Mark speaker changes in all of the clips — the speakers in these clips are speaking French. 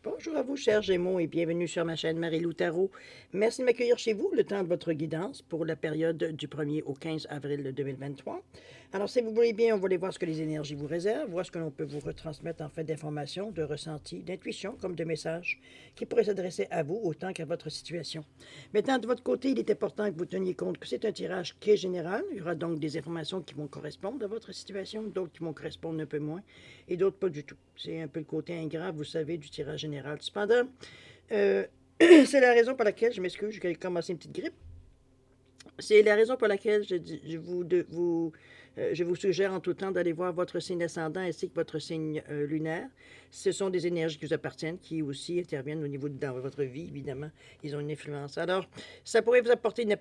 Speaker 1: Bonjour à vous, chers Gémeaux, et bienvenue sur ma chaîne Marie-Lou Tarot. Merci de m'accueillir chez vous le temps de votre guidance pour la période du 1er au 15 avril 2023. Alors, si vous voulez bien, on va aller voir ce que les énergies vous réservent, voir ce que l'on peut vous retransmettre en fait d'informations, de ressentis, d'intuitions, comme de messages qui pourraient s'adresser à vous autant qu'à votre situation. Maintenant, de votre côté, il est important que vous teniez compte que c'est un tirage qui est général. Il y aura donc des informations qui vont correspondre à votre situation, d'autres qui vont correspondre un peu moins, et d'autres pas du tout. C'est un peu le côté ingrat, vous savez, du tirage général. Cependant, c'est la raison pour laquelle, je m'excuse, j'ai commencé une petite grippe. C'est la raison pour laquelle je vous suggère en tout temps d'aller voir votre signe ascendant ainsi que votre signe lunaire. Ce sont des énergies qui vous appartiennent, qui aussi interviennent au niveau de dans votre vie, évidemment. Ils ont une influence. Alors, ça pourrait vous apporter une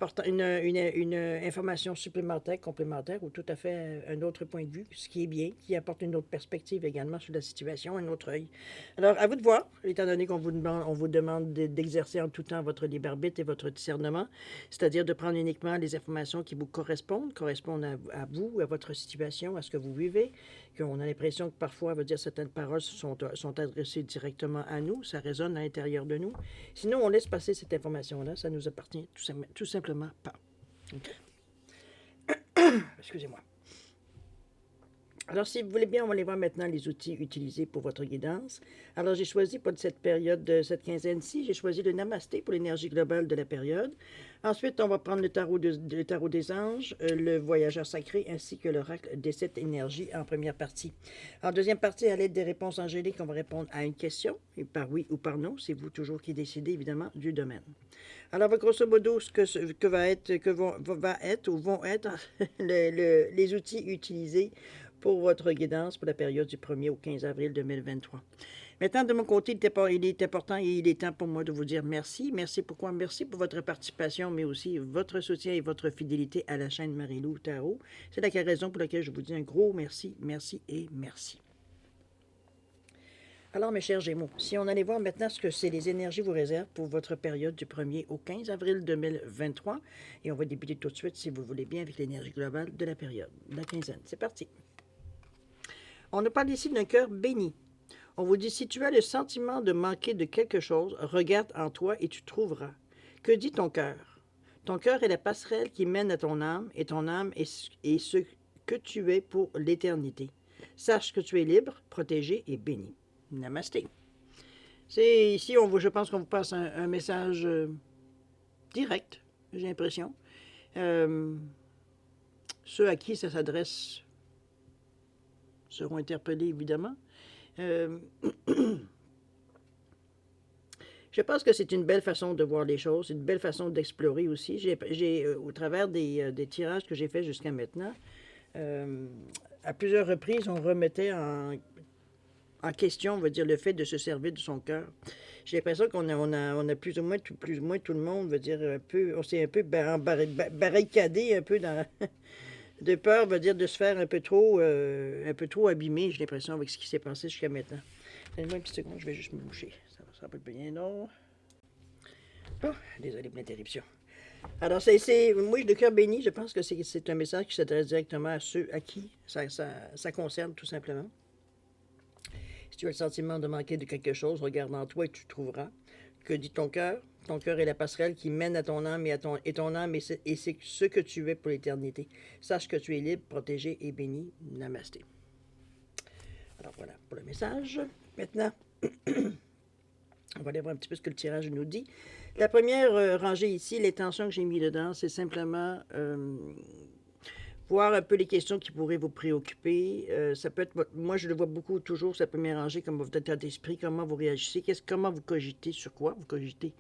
Speaker 1: information supplémentaire, complémentaire, ou tout à fait un autre point de vue, ce qui est bien, qui apporte une autre perspective également sur la situation, un autre œil. Alors, à vous de voir, étant donné qu'on vous demande d'exercer en tout temps votre libre arbitre et votre discernement, c'est-à-dire de prendre uniquement les informations qui vous correspondent à vous, à votre situation, à ce que vous vivez, qu'on a l'impression que parfois, veut dire, certaines paroles sont adressées directement à nous, ça résonne à l'intérieur de nous. Sinon, on laisse passer cette information-là, ça nous appartient tout simplement pas. Okay? Excusez-moi. Alors, si vous voulez bien, on va aller voir maintenant les outils utilisés pour votre guidance. Alors, j'ai choisi pour cette période, de cette quinzaine-ci, j'ai choisi le Namasté pour l'énergie globale de la période. Ensuite, on va prendre le tarot des anges, le voyageur sacré, ainsi que l'oracle des 7 énergies en première partie. En deuxième partie, à l'aide des réponses angéliques, on va répondre à une question, et par oui ou par non. C'est vous toujours qui décidez, évidemment, du domaine. Alors, grosso modo, va être ou vont être les outils utilisés pour votre guidance pour la période du 1er au 15 avril 2023. Maintenant, de mon côté, il est important et il est temps pour moi de vous dire merci. Merci pourquoi? Merci pour votre participation, mais aussi votre soutien et votre fidélité à la chaîne Marie-Lou Tarot. C'est la raison pour laquelle je vous dis un gros merci, merci et merci. Alors, mes chers Gémeaux, si on allait voir maintenant ce que c'est les énergies vous réservent pour votre période du 1er au 15 avril 2023, et on va débuter tout de suite, si vous voulez bien, avec l'énergie globale de la période, de la quinzaine. C'est parti. On nous parle ici d'un cœur béni. On vous dit, si tu as le sentiment de manquer de quelque chose, regarde en toi et tu trouveras. Que dit ton cœur? Ton cœur est la passerelle qui mène à ton âme, et ton âme est ce que tu es pour l'éternité. Sache que tu es libre, protégé et béni. Namasté. C'est ici, je pense qu'on vous passe un message direct, j'ai l'impression. Ceux à qui ça s'adresse seront interpellés, évidemment. Je pense que c'est une belle façon de voir les choses, une belle façon d'explorer aussi. Au travers des tirages que j'ai faits jusqu'à maintenant, à plusieurs reprises, on remettait en question, on va dire, le fait de se servir de son cœur. J'ai l'impression qu'on a plus ou moins tout le monde, veut dire, on s'est un peu barricadé un peu dans de peur, veut dire, de se faire un peu trop abîmer, j'ai l'impression, avec ce qui s'est passé jusqu'à maintenant. Donnez-moi une petite seconde, je vais juste me boucher. Ça va pas bien, non? Oh, désolé pour l'interruption. Alors, moi, le cœur béni, je pense que c'est un message qui s'adresse directement à ceux à qui ça concerne, tout simplement. Si tu as le sentiment de manquer de quelque chose, regarde en toi et tu trouveras. Que dit ton cœur? Ton cœur est la passerelle qui mène à ton âme et ton âme et c'est ce que tu es pour l'éternité. Sache que tu es libre, protégé et béni. Namasté. Alors voilà pour le message. Maintenant, on va aller voir un petit peu ce que le tirage nous dit. La première rangée ici, l'intention que j'ai mis dedans, c'est simplement voir un peu les questions qui pourraient vous préoccuper. Ça peut être, moi, je le vois beaucoup toujours, cette première rangée, comme votre état d'esprit, comment vous réagissez, comment vous cogitez, sur quoi vous cogitez.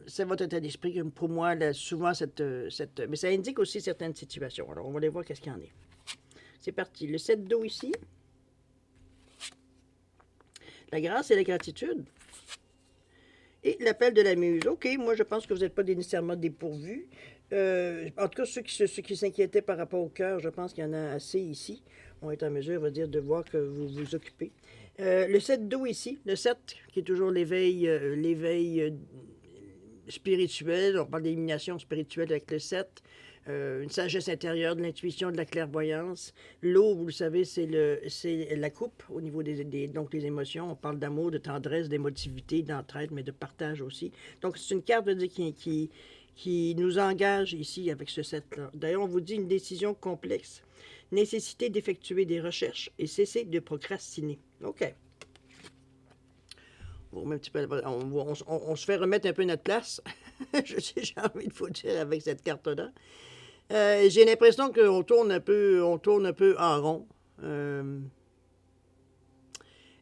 Speaker 1: C'est votre état d'esprit. Pour moi, là, souvent, mais ça indique aussi certaines situations. Alors, on va aller voir qu'est-ce qu'il y en est. C'est parti. Le 7 d'eau ici. La grâce et la gratitude. Et l'appel de la muse. OK, moi, je pense que vous n'êtes pas nécessairement dépourvus. En tout cas, ceux qui s'inquiétaient par rapport au cœur, je pense qu'il y en a assez ici. On est en mesure, on va dire, de voir que vous vous occupez. Le 7 d'eau ici, le 7, qui est toujours l'éveil spirituel. On parle d'élimination spirituelle avec le 7. une sagesse intérieure, de l'intuition, de la clairvoyance. L'eau, vous le savez, c'est la coupe au niveau donc des émotions. On parle d'amour, de tendresse, d'émotivité, d'entraide, mais de partage aussi. Donc, c'est une carte, je veux dire, qui nous engage ici avec ce set-là. D'ailleurs, on vous dit une décision complexe. Nécessité d'effectuer des recherches et cesser de procrastiner. OK. On, remet un petit peu, on se fait remettre un peu notre place. J'ai envie de vous dire avec cette carte-là. J'ai l'impression qu'on tourne un peu en rond.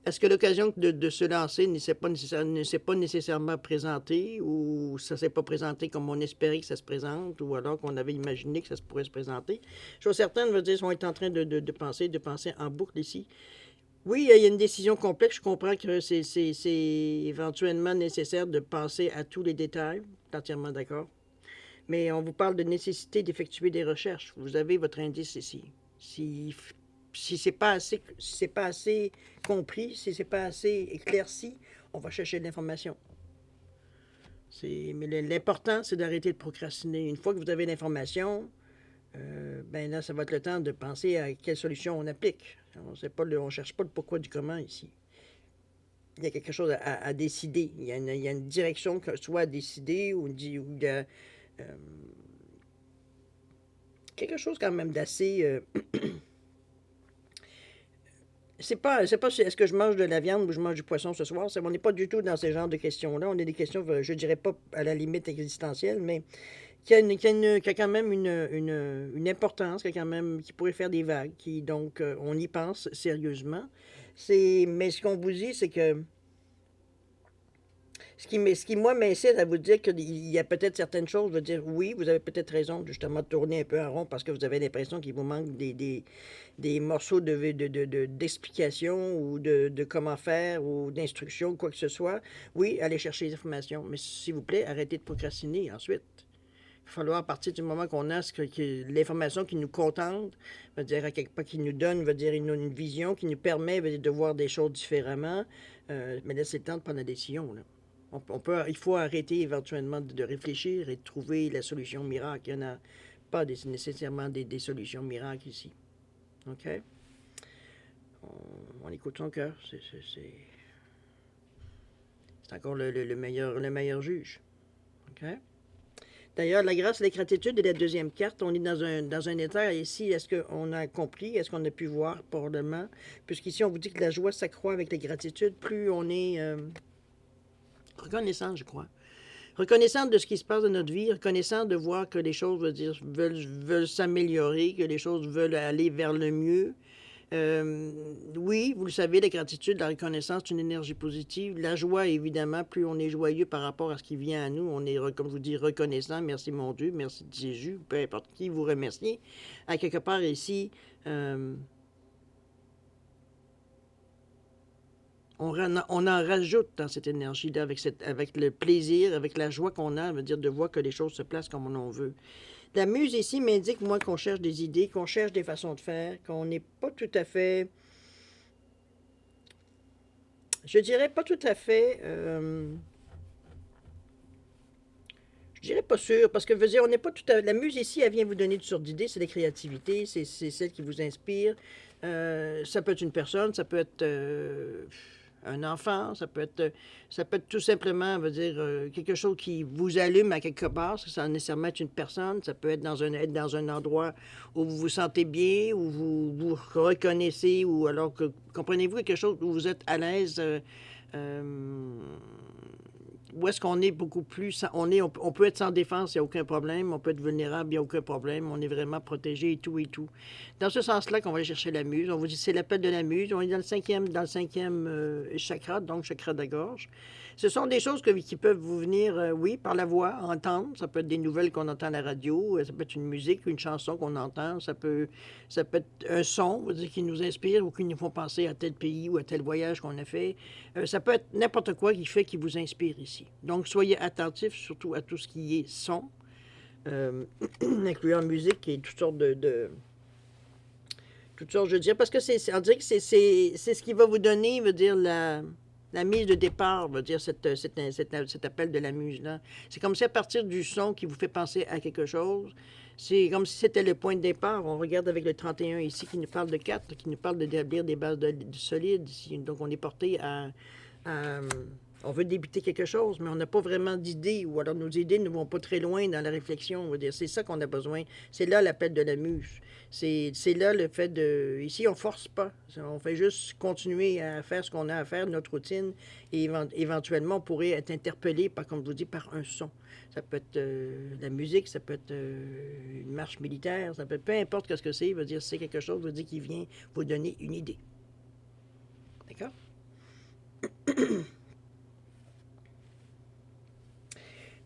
Speaker 1: Est-ce que l'occasion de se lancer ne s'est pas nécessairement présentée ou ça ne s'est pas présenté comme on espérait que ça se présente ou alors qu'on avait imaginé que ça se pourrait se présenter? Chose certaine, veut dire, on est en train de penser en boucle ici. Oui, il y a une décision complexe. Je comprends que c'est éventuellement nécessaire de penser à tous les détails. Entièrement d'accord. Mais on vous parle de nécessité d'effectuer des recherches. Vous avez votre indice ici. Si c'est pas assez compris, si c'est pas assez éclairci, on va chercher de l'information. Mais l'important, c'est d'arrêter de procrastiner. Une fois que vous avez l'information, ben là, ça va être le temps de penser à quelle solution on applique. On ne cherche pas le pourquoi du comment ici. Il y a quelque chose à décider. Il y a une direction que soit à décider ou quelque chose quand même d'assez... c'est pas est-ce que je mange de la viande ou je mange du poisson ce soir. On n'est pas du tout dans ce genre de questions-là. On a des questions, je dirais pas à la limite existentielle, mais qui a quand même une importance, qui pourrait faire des vagues, donc, on y pense sérieusement. Mais ce qu'on vous dit, c'est que ce qui moi, m'incite à vous dire qu'il y a peut-être certaines choses, je veux dire, oui, vous avez peut-être raison, justement, de tourner un peu en rond parce que vous avez l'impression qu'il vous manque des morceaux d'explication ou de comment faire ou d'instruction, quoi que ce soit. Oui, allez chercher les informations, mais s'il vous plaît, arrêtez de procrastiner ensuite. Il va falloir, à partir du moment qu'on a l'information qui nous contente, veut dire à quelque part qui nous donne, veut dire une vision qui nous permet veut dire, de voir des choses différemment, mais là, c'est le temps de prendre la décision. Là. Il faut arrêter éventuellement de réfléchir et de trouver la solution miracle. Il n'y en a pas nécessairement des solutions miracles ici. OK? On écoute son cœur. C'est encore le meilleur juge. OK? D'ailleurs, la grâce et la gratitude est la deuxième carte. On est dans un état ici. Est-ce qu'on a compris? Est-ce qu'on a pu voir probablement? Puisqu'ici, on vous dit que la joie s'accroît avec la gratitude. Plus on est reconnaissant, je crois. Reconnaissant de ce qui se passe dans notre vie. Reconnaissant de voir que les choses veulent s'améliorer, que les choses veulent aller vers le mieux. Oui, vous le savez, la gratitude, la reconnaissance, c'est une énergie positive. La joie, évidemment, plus on est joyeux par rapport à ce qui vient à nous, on est, comme je vous dis, reconnaissant. Merci mon Dieu, merci Jésus, peu importe qui vous remerciez. À quelque part ici, on en rajoute dans cette énergie-là, avec le plaisir, avec la joie qu'on a, veut dire de voir que les choses se placent comme on veut. La muse ici m'indique, moi, qu'on cherche des idées, qu'on cherche des façons de faire, qu'on n'est pas tout à fait... Je dirais pas tout à fait... je dirais pas sûr, parce que, je veux dire, on n'est pas tout à... La muse ici, elle vient vous donner toutes sortes d'idées, c'est la créativité, c'est celle qui vous inspire. Ça peut être une personne, ça peut être... un enfant, ça peut être tout simplement, veut dire, quelque chose qui vous allume à quelque part, sans nécessairement être une personne, ça peut être être dans un endroit où vous vous sentez bien, où vous vous reconnaissez, ou alors que, comprenez-vous, quelque chose où vous êtes à l'aise, où est-ce qu'on est beaucoup plus, on peut être sans défense, il n'y a aucun problème, on peut être vulnérable, il n'y a aucun problème, on est vraiment protégé et tout et tout. Dans ce sens-là qu'on va aller chercher la muse, on vous dit c'est l'appel de la muse, on est dans le cinquième chakra, donc chakra de la gorge. Ce sont des choses qui peuvent vous venir, oui, par la voix, entendre, ça peut être des nouvelles qu'on entend à la radio, ça peut être une musique, une chanson qu'on entend, ça peut être un son, vous dire, qui nous inspire ou qui nous font penser à tel pays ou à tel voyage qu'on a fait. Ça peut être n'importe quoi qui vous inspire ici. Donc, soyez attentifs surtout à tout ce qui est son, incluant musique et toutes sortes toutes sortes, je veux dire, parce que on dirait que c'est ce qui va vous donner, veut dire, La mise de départ, veut dire cet appel de la muse-là. C'est comme si à partir du son qui vous fait penser à quelque chose, c'est comme si c'était le point de départ. On regarde avec le 31 ici qui nous parle de 4, qui nous parle d'établir des bases solides. Ici. Donc on est porté à on veut débuter quelque chose, mais on n'a pas vraiment d'idées, ou alors nos idées ne vont pas très loin dans la réflexion. On va dire, c'est ça qu'on a besoin. C'est là l'appel de la muse. C'est là le fait de... Ici, on force pas. On fait juste continuer à faire ce qu'on a à faire, notre routine, et éventuellement, on pourrait être interpellé, par, comme je vous dis, par un son. Ça peut être la musique, ça peut être une marche militaire, ça peut être peu importe ce que c'est, veut dire c'est quelque chose, veut dire qui vient vous donner une idée. D'accord?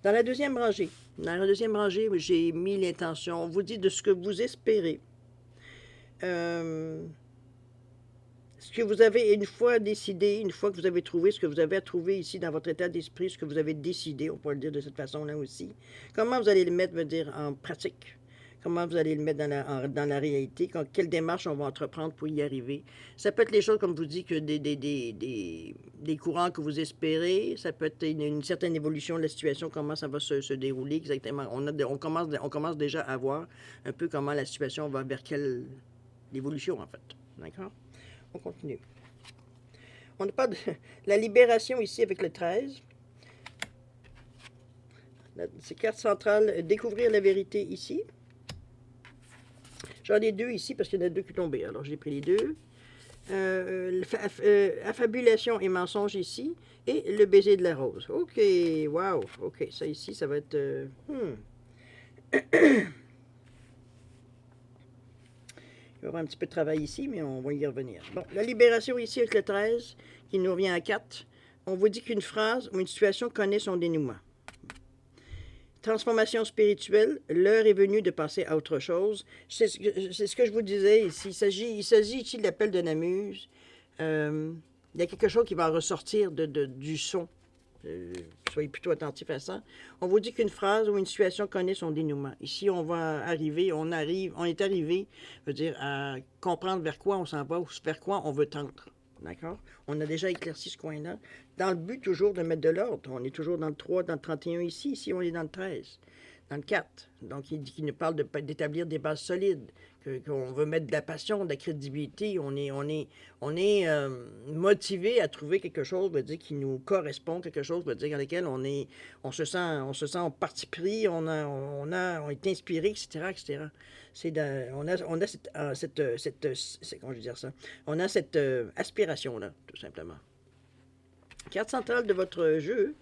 Speaker 1: Dans la deuxième rangée, j'ai mis l'intention. On vous dit de ce que vous espérez. Ce que vous avez une fois décidé, une fois que vous avez trouvé ce que vous avez à trouver ici dans votre état d'esprit, ce que vous avez décidé, on pourrait le dire de cette façon-là aussi. Comment vous allez le mettre, veut dire, en pratique? Comment vous allez le mettre dans la réalité? Quelle démarche on va entreprendre pour y arriver? Ça peut être les choses, comme je vous dis, que des courants que vous espérez. Ça peut être une certaine évolution de la situation, comment ça va se dérouler exactement. On commence déjà à voir un peu comment la situation va vers quelle évolution, en fait. D'accord? On continue. On n'a pas de la libération ici avec le 13. C'est carte centrale, découvrir la vérité ici. J'en ai deux ici parce qu'il y en a deux qui sont tombés. Alors j'ai pris les deux. Affabulation et mensonge ici. Et le baiser de la rose. OK, wow. OK, ça ici, ça va être... Il va y avoir un petit peu de travail ici, mais on va y revenir. Bon, la libération ici avec le 13, qui nous revient à 4. On vous dit qu'une phrase ou une situation connaît son dénouement. Transformation spirituelle, l'heure est venue de passer à autre chose. C'est ce que je vous disais ici. Il s'agit ici de l'appel de la muse. Il y a quelque chose qui va ressortir du son. Soyez plutôt attentifs à ça. On vous dit qu'une phrase ou une situation connaît son dénouement. Ici, on est arrivé, veut dire, à comprendre vers quoi on s'en va ou vers quoi on veut tendre. D'accord? On a déjà éclairci ce coin-là. Dans le but toujours de mettre de l'ordre. On est toujours dans le 3, dans le 31 ici. Ici, on est dans le 13, dans le 4. Donc, il nous parle d'établir des bases solides, qu'on veut mettre de la passion, de la crédibilité. On est motivé à trouver quelque chose, veut dire, qui nous correspond, quelque chose, veut dire, dans lequel on se sent en parti pris, on est inspiré, etc., etc. On a comment je veux dire ça? On a cette aspiration-là, tout simplement. Carte centrale de votre jeu,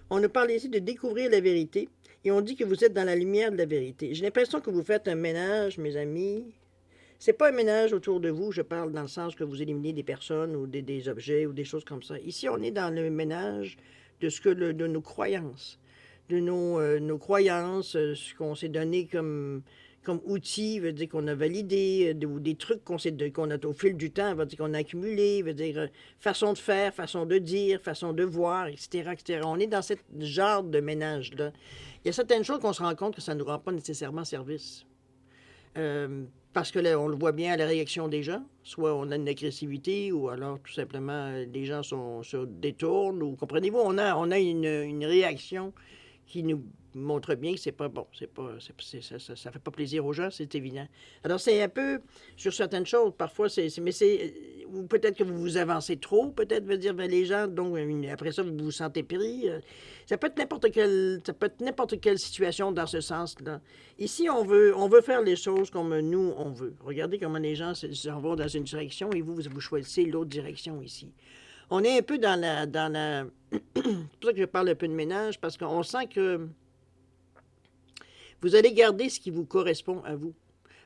Speaker 1: on nous parle ici de découvrir la vérité et on dit que vous êtes dans la lumière de la vérité. J'ai l'impression que vous faites un ménage, mes amis. C'est pas un ménage autour de vous, je parle dans le sens que vous éliminez des personnes ou des objets ou des choses comme ça. Ici, on est dans le ménage de nos croyances, de nos croyances, ce qu'on s'est donné comme outil, veut dire qu'on a validé, ou des trucs qu'on a au fil du temps, veut dire qu'on a accumulé, veut dire façon de faire, façon de dire, façon de voir, etc., etc. On est dans ce genre de ménage-là. Il y a certaines choses qu'on se rend compte que ça ne nous rend pas nécessairement service. Parce que là, on le voit bien à la réaction des gens. Soit on a une agressivité, ou alors tout simplement les gens se détournent, ou comprenez-vous, on a une réaction qui nous montre bien que c'est pas bon, ça fait pas plaisir aux gens, c'est évident. Alors c'est un peu sur certaines choses, parfois ou peut-être que vous vous avancez trop, peut-être veut dire les gens, donc après ça vous vous sentez pris. Ça peut être n'importe quelle situation dans ce sens-là. Ici on veut faire les choses comme nous on veut. Regardez comment les gens s'en vont dans une direction et vous choisissez l'autre direction ici. On est un peu dans la c'est pour ça que je parle un peu de ménage, parce qu'on sent que vous allez garder ce qui vous correspond à vous,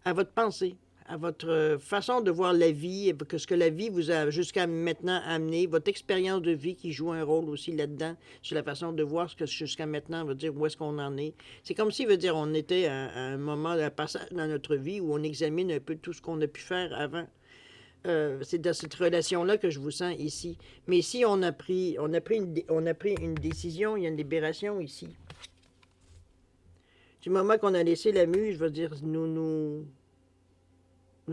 Speaker 1: à votre pensée, à votre façon de voir la vie, que ce que la vie vous a jusqu'à maintenant amené, votre expérience de vie qui joue un rôle aussi là-dedans, sur la façon de voir ce que jusqu'à maintenant veut dire où est-ce qu'on en est. C'est comme si, veut dire, on était à un moment, un passage dans notre vie où on examine un peu tout ce qu'on a pu faire avant. C'est dans cette relation-là que je vous sens ici. Mais ici, on a pris une décision, il y a une libération ici. Du moment qu'on a laissé la muse, je veux dire, nous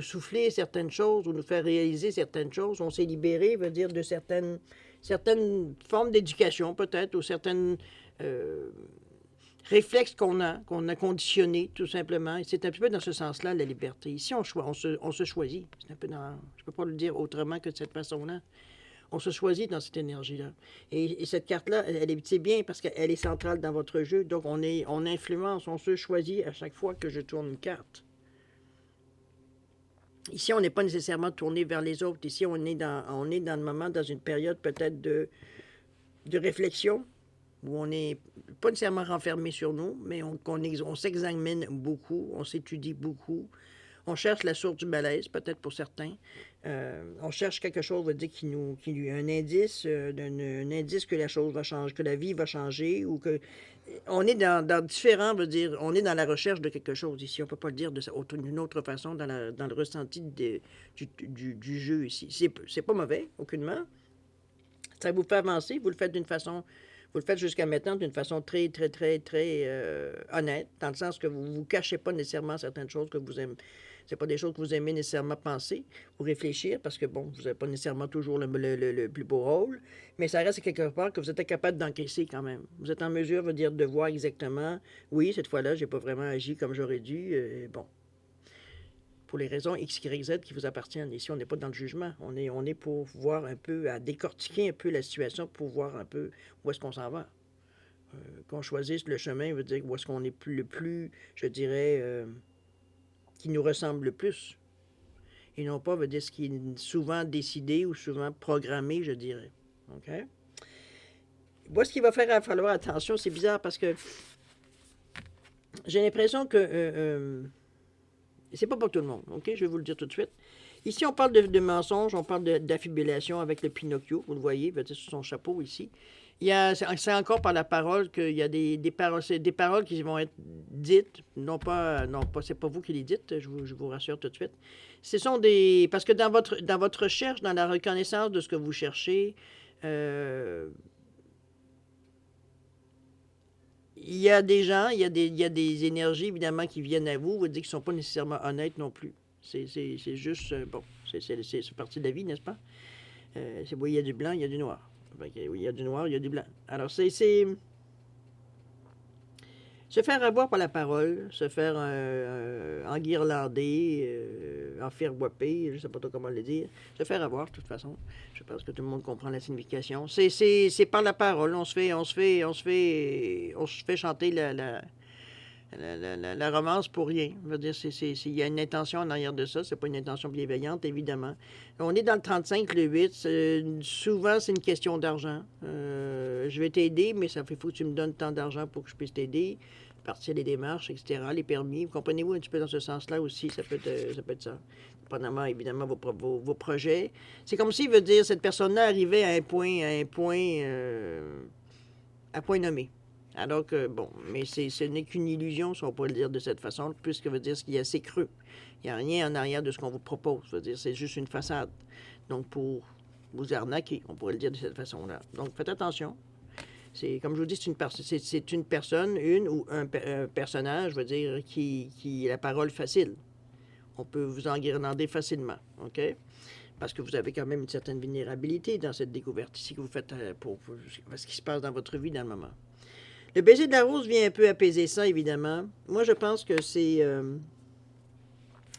Speaker 1: souffler certaines choses ou nous faire réaliser certaines choses, on s'est libéré, veut dire, de certaines certaines formes d'éducation peut-être, ou certaines réflexes qu'on a conditionnés tout simplement. Et c'est un petit peu dans ce sens-là la liberté. Ici, on se choisit. C'est un peu dans, je ne peux pas le dire autrement que de cette façon-là. On se choisit dans cette énergie-là. Et cette carte-là, c'est bien parce qu'elle est centrale dans votre jeu. Donc, on influence, on se choisit à chaque fois que je tourne une carte. Ici, on n'est pas nécessairement tourné vers les autres. Ici, on est dans le moment, dans une période peut-être de réflexion, où on n'est pas nécessairement renfermé sur nous, mais on s'examine beaucoup, on s'étudie beaucoup. On cherche la source du malaise, peut-être pour certains. On cherche quelque chose, dire, un indice, un indice que la chose va changer, que la vie va changer, ou que on est dans différents, veut dire, on est dans la recherche de quelque chose ici. On ne peut pas le dire d'une autre façon dans le ressenti du jeu ici. C'est pas mauvais, aucunement. Ça vous fait avancer, vous le faites d'une façon, vous le faites jusqu'à maintenant d'une façon très, très, très, très honnête, dans le sens que vous ne vous cachez pas nécessairement certaines choses que vous aimez. C'est pas des choses que vous aimez nécessairement penser ou réfléchir, parce que, bon, vous n'avez pas nécessairement toujours le plus beau rôle, mais ça reste quelque part que vous êtes capable d'encaisser quand même. Vous êtes en mesure, veut dire, de voir exactement, oui, cette fois-là, j'ai pas vraiment agi comme j'aurais dû, bon. Pour les raisons X, Y, Z qui vous appartiennent. Ici, on n'est pas dans le jugement. On est pour voir un peu, à décortiquer un peu la situation, pour voir un peu où est-ce qu'on s'en va. Qu'on choisisse le chemin, veut dire où est-ce qu'on est le plus, je dirais, qui nous ressemble le plus. Et non pas, veut dire, ce qui est souvent décidé ou souvent programmé, je dirais. OK? Moi, ce qui va falloir attention, c'est bizarre parce que j'ai l'impression que c'est pas pour tout le monde, OK? Je vais vous le dire tout de suite. Ici, on parle de mensonges, on parle d'affibulation avec le Pinocchio, vous le voyez, sur son chapeau ici. C'est encore par la parole qu'il y a des paroles qui vont être dites, non pas, c'est pas vous qui les dites, je vous rassure tout de suite. Ce sont parce que dans votre recherche, dans la reconnaissance de ce que vous cherchez, il y a des gens, il y a des énergies, évidemment, qui viennent à vous, qui ne sont pas nécessairement honnêtes non plus. C'est juste, bon, c'est partie de la vie, n'est-ce pas? Oui, il y a du blanc, il y a du noir. Oui, il y a du noir, il y a du blanc. Alors, c'est se faire avoir par la parole, se faire enguirlander, enferboiper, je ne sais pas trop comment le dire, se faire avoir, de toute façon. Je pense que tout le monde comprend la signification. C'est par la parole. On se fait chanter la romance pour rien. Je veux dire, il y a une intention en arrière de ça. C'est pas une intention bienveillante, évidemment. On est dans le 35, le 8. Souvent, c'est une question d'argent. Je vais t'aider, mais il faut que tu me donnes tant d'argent pour que je puisse t'aider. Partir les démarches, etc., les permis. Vous comprenez-vous un petit peu dans ce sens-là aussi? Ça peut être ça. Dépendamment, évidemment, vos projets. C'est comme s'il veut dire cette personne-là arrivait à un point nommé. Alors que, bon, mais ce n'est qu'une illusion, si on pourrait le dire de cette façon, puisque veut dire qu'il y a assez creux. Il n'y a rien en arrière de ce qu'on vous propose. Veut dire, c'est juste une façade. Donc, pour vous arnaquer, on pourrait le dire de cette façon-là. Donc, faites attention. C'est, comme je vous dis, c'est une personne, un personnage, je veux dire, qui a la parole facile. On peut vous enguirlander facilement, OK? Parce que vous avez quand même une certaine vulnérabilité dans cette découverte ici que vous faites pour ce qui se passe dans votre vie dans le moment. Le baiser de la rose vient un peu apaiser ça, évidemment. Moi, je pense que c'est...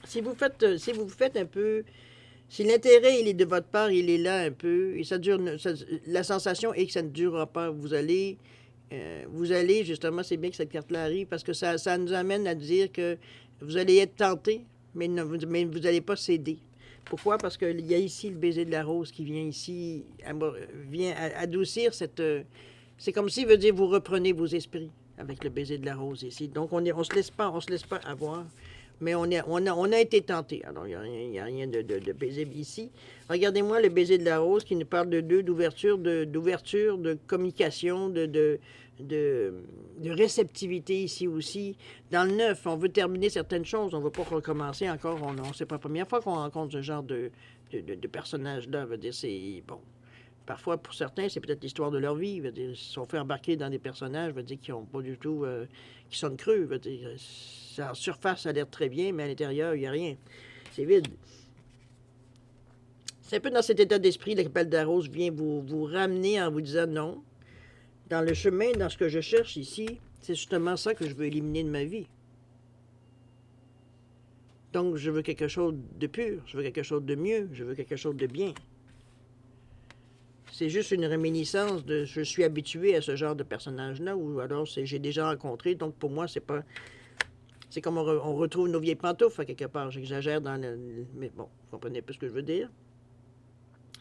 Speaker 1: si vous faites un peu... Si l'intérêt, il est de votre part, il est là un peu, et la sensation est que ça ne durera pas. Vous allez justement, c'est bien que cette carte-là arrive, parce que ça nous amène à dire que vous allez être tenté, mais vous n'allez pas céder. Pourquoi? Parce qu'il y a ici le baiser de la rose qui vient ici, vient adoucir cette... c'est comme si, veut dire, vous reprenez vos esprits avec le baiser de la rose ici. Donc, on se laisse pas avoir, mais on a été tenté. Alors, il n'y a rien de paisible ici. Regardez-moi le baiser de la rose qui nous parle d'ouverture, de communication, de réceptivité ici aussi. Dans le 9, on veut terminer certaines choses. On ne veut pas recommencer encore. C'est pas la première fois qu'on rencontre ce genre de personnage-là. Veut dire, c'est bon. Parfois, pour certains, c'est peut-être l'histoire de leur vie. Veut dire, ils se sont fait embarquer dans des personnages, veut dire, qui n'ont pas du tout, qui sonnent creux. Veut dire, en surface, ça a l'air très bien, mais à l'intérieur, il n'y a rien. C'est vide. C'est un peu dans cet état d'esprit que l'appel de la rose vient vous ramener en vous disant non. Dans le chemin, dans ce que je cherche ici, c'est justement ça que je veux éliminer de ma vie. Donc, je veux quelque chose de pur, je veux quelque chose de mieux, je veux quelque chose de bien. C'est juste une réminiscence de je suis habitué à ce genre de personnage-là, ou alors j'ai déjà rencontré, donc pour moi, c'est pas. C'est comme on retrouve nos vieilles pantoufles à quelque part. J'exagère dans le. Mais bon, vous comprenez un peu ce que je veux dire.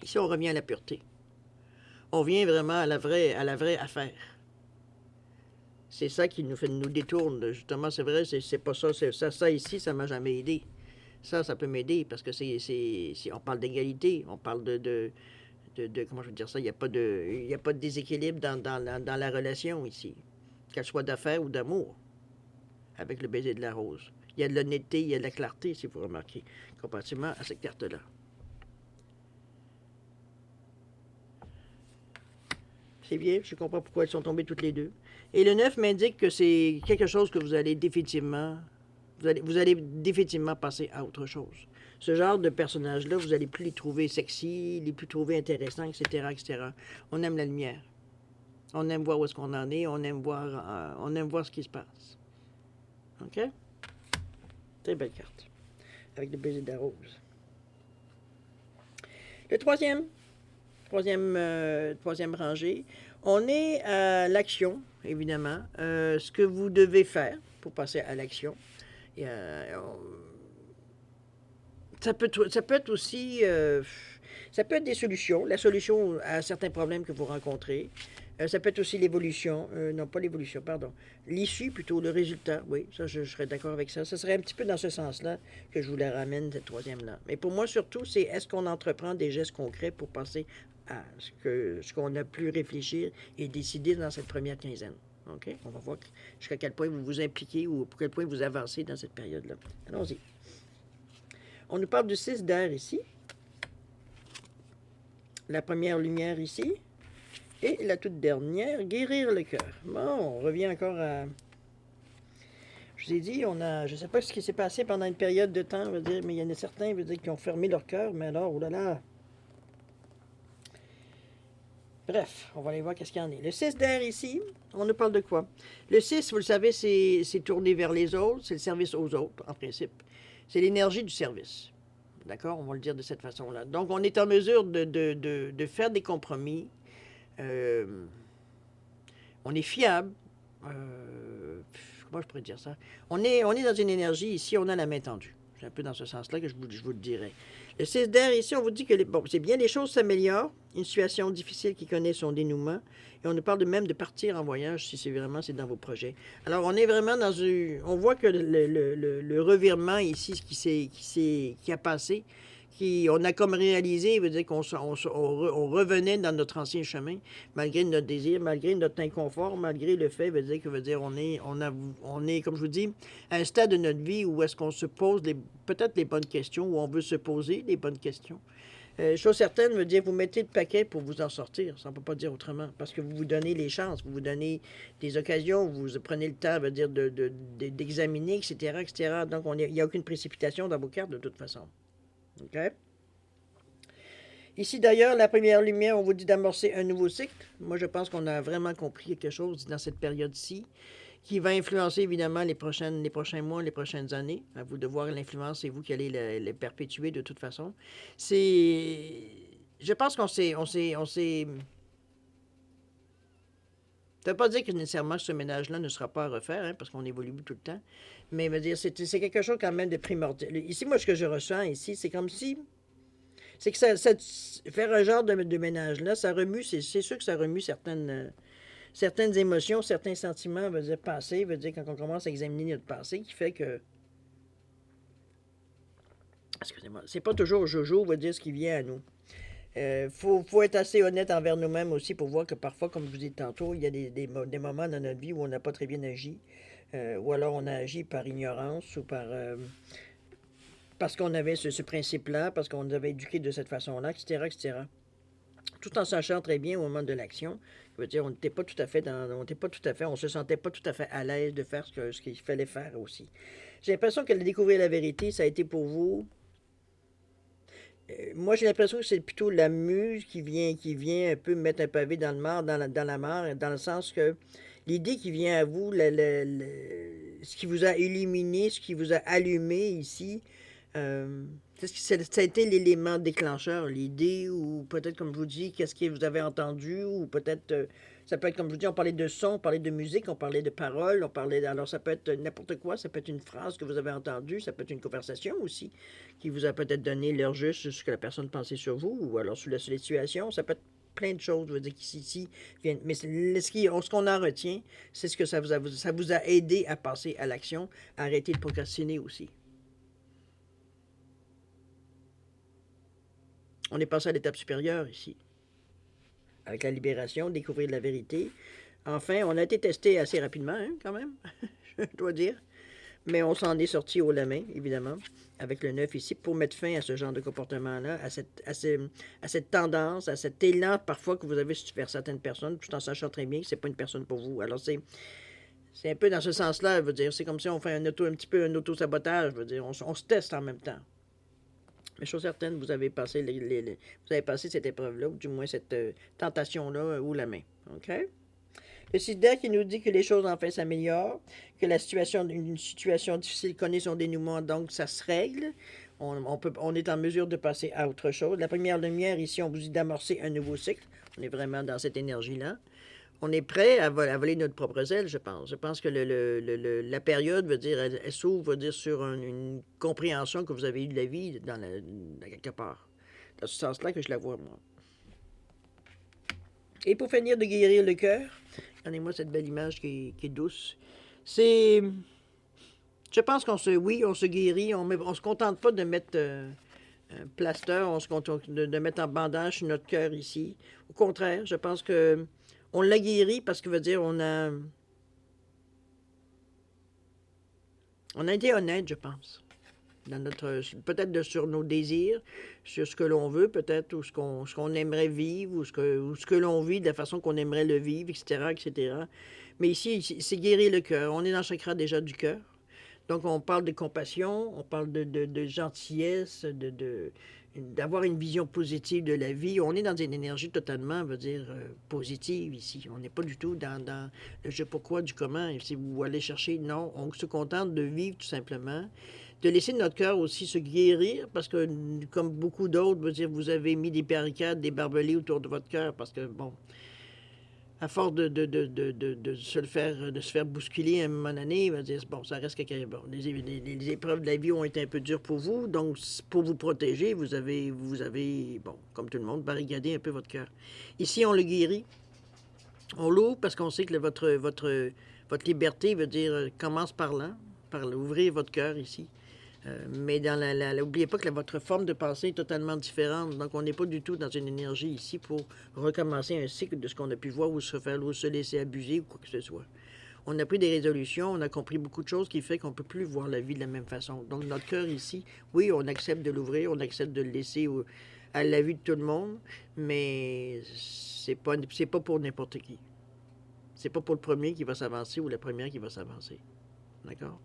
Speaker 1: Ici, on revient à la pureté. On vient vraiment à la vraie affaire. C'est ça qui nous détourne. Justement, c'est vrai, c'est pas ça. Ça ici, ça m'a jamais aidé. Ça peut m'aider parce que on parle d'égalité, on parle comment je veux dire ça, il n'y a pas de déséquilibre dans la relation ici, qu'elle soit d'affaires ou d'amour, avec le baiser de la rose. Il y a de l'honnêteté, il y a de la clarté, si vous remarquez, comparativement à cette carte-là. C'est bien, je comprends pourquoi elles sont tombées toutes les deux. Et le 9 m'indique que c'est quelque chose que vous allez définitivement passer à autre chose. Ce genre de personnages-là, vous n'allez plus les trouver sexy, les plus trouver intéressants, etc., etc. On aime la lumière. On aime voir où est-ce qu'on en est. On aime voir ce qui se passe. OK? Très belle carte. Avec le baiser de la rose. Le troisième rangée, on est à l'action, évidemment. Ce que vous devez faire pour passer à l'action. Ça peut être aussi. Ça peut être des solutions, la solution à certains problèmes que vous rencontrez. Ça peut être aussi l'évolution, non pas l'évolution, pardon, l'issue plutôt, le résultat, oui, ça je serais d'accord avec ça. Ça serait un petit peu dans ce sens-là que je vous la ramène, cette troisième-là. Mais pour moi surtout, c'est est-ce qu'on entreprend des gestes concrets pour passer à ce qu'on a pu réfléchir et décider dans cette première quinzaine. OK? On va voir jusqu'à quel point vous vous impliquez ou pour quel point vous avancez dans cette période-là. Allons-y. On nous parle du 6 d'air ici. La première lumière ici. Et la toute dernière, guérir le cœur. Bon, on revient encore à... Je vous ai dit, je ne sais pas ce qui s'est passé pendant une période de temps, veut dire, mais il y en a certains qui ont fermé leur cœur, mais alors, oh là là. Bref, on va aller voir qu'est-ce qu'il y en a. Le 6 d'air ici, on nous parle de quoi? Le 6, vous le savez, c'est tourner vers les autres, c'est le service aux autres, en principe. C'est l'énergie du service. D'accord? On va le dire de cette façon-là. Donc, on est en mesure de faire des compromis. On est fiable. Comment je pourrais dire ça? On est dans une énergie ici, on a la main tendue. C'est un peu dans ce sens-là que je vous le dirais. Le 6 d'air ici, on vous dit que c'est bien, les choses s'améliorent. Une situation difficile qui connaît son dénouement. Et on nous parle même de partir en voyage si c'est dans vos projets. Alors, on est vraiment dans une... On voit que le revirement ici qui a passé, on a comme réalisé, veut dire qu'on revenait dans notre ancien chemin, malgré notre désir, malgré notre inconfort, malgré le fait, on est, comme je vous dis, à un stade de notre vie où est-ce qu'on se pose peut-être les bonnes questions, où on veut se poser les bonnes questions. Chose certaine, veut dire vous mettez le paquet pour vous en sortir. Ça ne peut pas dire autrement. Parce que vous vous donnez les chances, vous vous donnez des occasions, vous prenez le temps, d'examiner, etc., etc. Donc, il n'y a aucune précipitation dans vos cartes de toute façon. OK? Ici, d'ailleurs, la première lumière, on vous dit d'amorcer un nouveau cycle. Moi, je pense qu'on a vraiment compris quelque chose dans cette période-ci qui va influencer, évidemment, les prochains mois, les prochaines années. À vous de voir l'influence, c'est vous qui allez le perpétuer de toute façon. Je pense qu'on s'est... Ça ne veut pas dire que nécessairement ce ménage-là ne sera pas à refaire, hein, parce qu'on évolue tout le temps. Mais veut dire, c'est quelque chose quand même de primordial. Ici, moi, ce que je ressens ici, c'est comme si... C'est que faire un genre de ménage-là, ça remue, c'est sûr que ça remue certaines émotions, certains sentiments, veut dire passé, veut dire quand on commence à examiner notre passé, qui fait que... Excusez-moi, c'est pas toujours Jojo, veut dire ce qui vient à nous. Faut être assez honnête envers nous-mêmes aussi pour voir que parfois, comme je vous ai dit tantôt, il y a des moments dans notre vie où on n'a pas très bien agi, ou alors on a agi par ignorance ou parce qu'on avait ce principe-là, parce qu'on nous avait éduqué de cette façon-là, etc., etc. Tout en sachant très bien au moment de l'action, je veux dire, on n'était pas tout à fait on se sentait pas tout à fait à l'aise de faire ce qu'il fallait faire aussi. J'ai l'impression que de découvrir la vérité, ça a été pour vous Moi, j'ai l'impression que c'est plutôt la muse qui vient un peu mettre un pavé dans le mare, dans la mare, dans le sens que l'idée qui vient à vous, ce qui vous a illuminé, ce qui vous a allumé ici, ça a été l'élément déclencheur, l'idée, ou peut-être, comme je vous dis, qu'est-ce que vous avez entendu, ou peut-être, ça peut être, comme je vous dis, on parlait de son, on parlait de musique, on parlait de paroles, alors ça peut être n'importe quoi, ça peut être une phrase que vous avez entendue, ça peut être une conversation aussi, qui vous a peut-être donné l'heure juste sur ce que la personne pensait sur vous, ou alors sur la situation, ça peut être plein de choses, je veux dire, qui ici viennent. Mais ce qu'on en retient, c'est ce que ça vous a aidé à passer à l'action, à arrêter de procrastiner aussi. On est passé à l'étape supérieure ici, avec la libération, découvrir la vérité. Enfin, on a été testé assez rapidement, hein, quand même, je dois dire. Mais on s'en est sorti haut la main, évidemment, avec le 9 ici, pour mettre fin à ce genre de comportement-là, à cette tendance, à cet élan parfois que vous avez vers certaines personnes, tout en sachant très bien que c'est pas une personne pour vous. Alors c'est un peu dans ce sens-là, je veux dire, c'est comme si on fait un petit peu un auto-sabotage, je veux dire, on se teste en même temps. Mais chose certaine, vous avez passé, vous avez passé cette épreuve-là, ou du moins cette tentation-là, haut la main. OK? Le SIDA qui nous dit que les choses enfin s'améliorent, que une situation difficile connaît son dénouement, donc ça se règle. On est en mesure de passer à autre chose. La première lumière, ici, on vous dit d'amorcer un nouveau cycle. On est vraiment dans cette énergie-là. On est prêt à voler notre propre aile, je pense. Je pense que la période, veut dire, elle s'ouvre, veut dire, sur une compréhension que vous avez eue de la vie dans quelque part. Dans ce sens-là que je la vois, moi. Et pour finir de guérir le cœur, regardez-moi cette belle image qui est douce. C'est. Je pense oui, on se guérit, on se contente pas de mettre un plaster, on se contente de mettre en bandage sur notre cœur ici. Au contraire, je pense que on l'a guéri parce que veut dire on a été honnête, je pense. Peut-être sur nos désirs, sur ce que l'on veut, peut-être, ou ce qu'on aimerait vivre, ou ce que l'on vit de la façon qu'on aimerait le vivre, etc., etc. Mais ici, c'est guérir le cœur. On est dans le chakra déjà du cœur. Donc, on parle de compassion, on parle de gentillesse, d'avoir une vision positive de la vie. On est dans une énergie totalement, on va dire, positive ici. On n'est pas du tout dans le je pourquoi du comment. Et si vous allez chercher, non, on se contente de vivre tout simplement, de laisser notre cœur aussi se guérir, parce que, comme beaucoup d'autres, veut dire, vous avez mis des barricades, des barbelés autour de votre cœur, parce que, bon, à force de se faire bousculer à un moment donné, il va dire, bon, ça reste quelque bon, les épreuves de la vie ont été un peu dures pour vous, donc pour vous protéger, vous avez, bon, comme tout le monde, barricadé un peu votre cœur. Ici, on le guérit, on l'ouvre parce qu'on sait que votre liberté veut dire, commence par là, par ouvrir votre cœur ici. Mais n'oubliez pas que votre forme de pensée est totalement différente. Donc, on n'est pas du tout dans une énergie ici pour recommencer un cycle de ce qu'on a pu voir ou se laisser abuser ou quoi que ce soit. On a pris des résolutions, on a compris beaucoup de choses qui fait qu'on ne peut plus voir la vie de la même façon. Donc, notre cœur ici, oui, on accepte de l'ouvrir, on accepte de le laisser à la vue de tout le monde, mais c'est pas pour n'importe qui. C'est pas pour le premier qui va s'avancer ou la première qui va s'avancer. D'accord?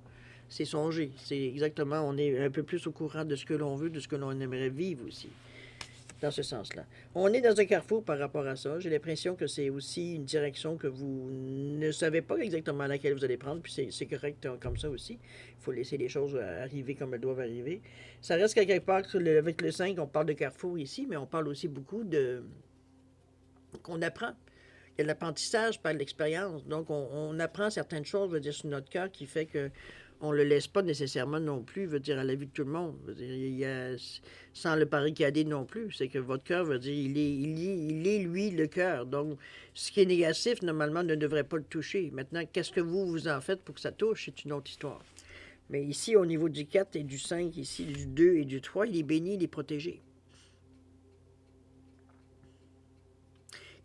Speaker 1: C'est songer. C'est exactement, on est un peu plus au courant de ce que l'on veut, de ce que l'on aimerait vivre aussi, dans ce sens-là. On est dans un carrefour par rapport à ça. J'ai l'impression que c'est aussi une direction que vous ne savez pas exactement laquelle vous allez prendre, puis c'est correct comme ça aussi. Il faut laisser les choses arriver comme elles doivent arriver. Ça reste quelque part, avec le 5, on parle de carrefour ici, mais on parle aussi beaucoup qu'on apprend. Il y a de l'apprentissage par l'expérience. Donc, on apprend certaines choses, veut dire, sur notre cœur qui fait que on le laisse pas nécessairement non plus, veut dire, à la vue de tout le monde. Veut dire, sans le barricader non plus. C'est que votre cœur, veut dire, il est lui, le cœur. Donc, ce qui est négatif, normalement, ne devrait pas le toucher. Maintenant, qu'est-ce que vous en faites pour que ça touche? C'est une autre histoire. Mais ici, au niveau du 4 et du 5, ici, du 2 et du 3, il est béni, il est protégé.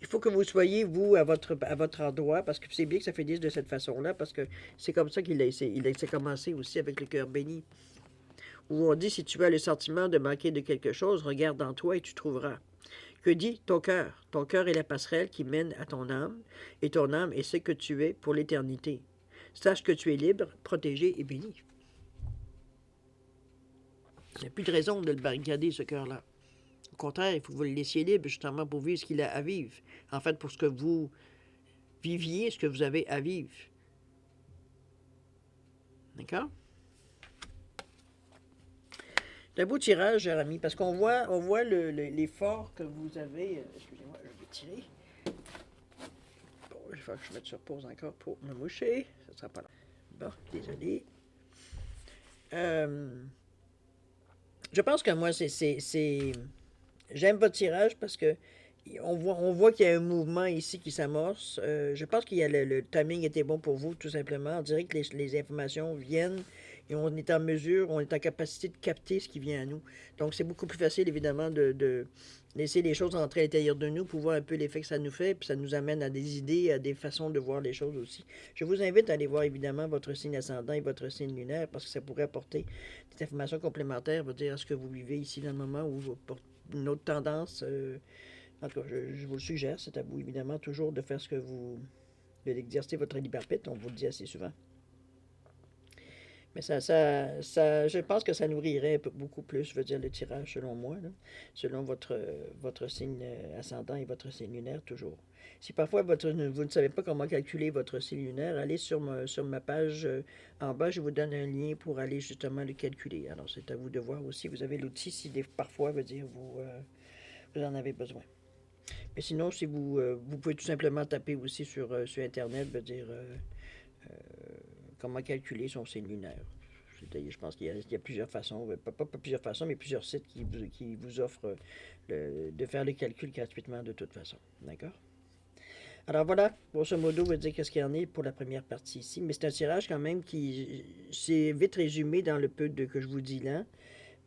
Speaker 1: Il faut que vous soyez, vous, à votre endroit, parce que c'est bien que ça finisse de cette façon-là, parce que c'est comme ça qu'il a commencé aussi avec le cœur béni. Où on dit, si tu as le sentiment de manquer de quelque chose, regarde en toi et tu trouveras. Que dit ton cœur? Ton cœur est la passerelle qui mène à ton âme, et ton âme est ce que tu es pour l'éternité. Sache que tu es libre, protégé et béni. Il n'y a plus de raison de le barricader, ce cœur-là. Au contraire, il faut que vous le laissiez libre, justement, pour vivre ce qu'il a à vivre. En fait, pour ce que vous viviez, ce que vous avez à vivre. D'accord? C'est un beau tirage, cher ami, parce qu'on voit l'effort que vous avez. Excusez-moi, je vais tirer. Bon, il va falloir que je mette sur pause encore pour me moucher. Ça ne sera pas là. Bon, désolé. Je pense que moi, j'aime votre tirage parce que on voit qu'il y a un mouvement ici qui s'amorce. Je pense qu'il y a le timing était bon pour vous, tout simplement. On dirait que les informations viennent et on est en mesure, on est en capacité de capter ce qui vient à nous. Donc, c'est beaucoup plus facile, évidemment, de laisser les choses entrer à l'intérieur de nous pour voir un peu l'effet que ça nous fait, puis ça nous amène à des idées, à des façons de voir les choses aussi. Je vous invite à aller voir, évidemment, votre signe ascendant et votre signe lunaire parce que ça pourrait apporter des informations complémentaires, veut dire ce que vous vivez ici dans le moment ou une autre tendance. En tout cas, je vous le suggère, c'est à vous, évidemment, toujours de faire ce que vous... d'exercer votre libre arbitre, on vous le dit assez souvent. Mais je pense que ça nourrirait beaucoup plus, je veux dire, le tirage, selon moi, là, selon votre signe ascendant et votre signe lunaire, toujours. Si parfois vous ne savez pas comment calculer votre signe lunaire, allez sur ma page en bas, je vous donne un lien pour aller justement le calculer. Alors, c'est à vous de voir aussi. Vous avez l'outil si parfois, veut dire, vous en avez besoin. Mais sinon, si vous pouvez tout simplement taper aussi sur Internet, veut dire comment calculer son signe lunaire. Je pense qu'il y a plusieurs façons, pas plusieurs façons, mais plusieurs sites qui vous offrent de faire le calcul gratuitement de toute façon. D'accord? Alors voilà, grosso modo, veut dire qu'est-ce qu'il y en est pour la première partie ici. Mais c'est un tirage quand même qui c'est vite résumé dans le peu que je vous dis là.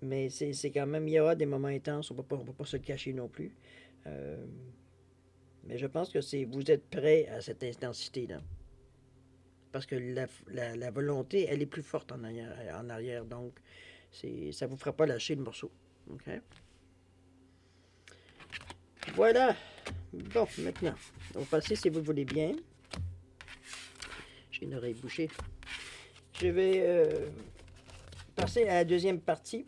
Speaker 1: Mais c'est quand même, il y aura des moments intenses, on ne peut pas se le cacher non plus. Mais je pense que vous êtes prêt à cette intensité-là. Parce que la volonté, elle est plus forte en arrière donc ça ne vous fera pas lâcher le morceau. OK? Voilà. Bon, maintenant, on va passer, si vous le voulez bien. J'ai une oreille bouchée. Je vais passer à la deuxième partie,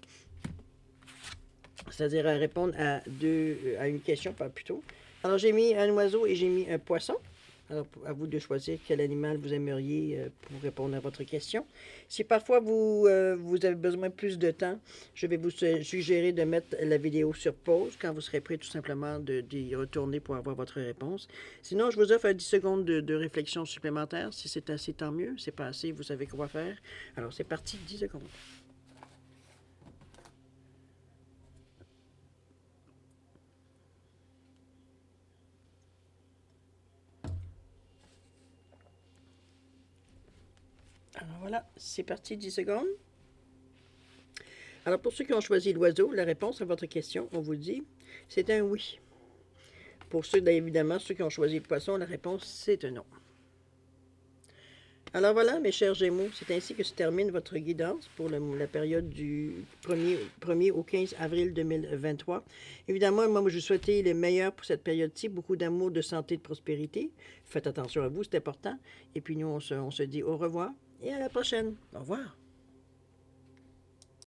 Speaker 1: c'est-à-dire à répondre à une question, pas plutôt. Alors, j'ai mis un oiseau et j'ai mis un poisson. Alors, à vous de choisir quel animal vous aimeriez pour répondre à votre question. Si parfois vous avez besoin de plus de temps, je vais vous suggérer de mettre la vidéo sur pause quand vous serez prêt tout simplement d'y retourner pour avoir votre réponse. Sinon, je vous offre 10 secondes de réflexion supplémentaire. Si c'est assez, tant mieux. Si c'est pas assez, vous savez quoi faire. Alors, c'est parti, 10 secondes. Alors voilà, c'est parti, 10 secondes. Alors pour ceux qui ont choisi l'oiseau, la réponse à votre question, on vous dit, c'est un oui. Pour ceux, évidemment, ceux qui ont choisi le poisson, la réponse, c'est un non. Alors voilà, mes chers Gémeaux, c'est ainsi que se termine votre guidance pour la période du 1er au 15 avril 2023. Évidemment, moi, je vous souhaite le meilleur pour cette période-ci, beaucoup d'amour, de santé, de prospérité. Faites attention à vous, c'est important. Et puis nous, on se dit au revoir et à la prochaine. Au revoir.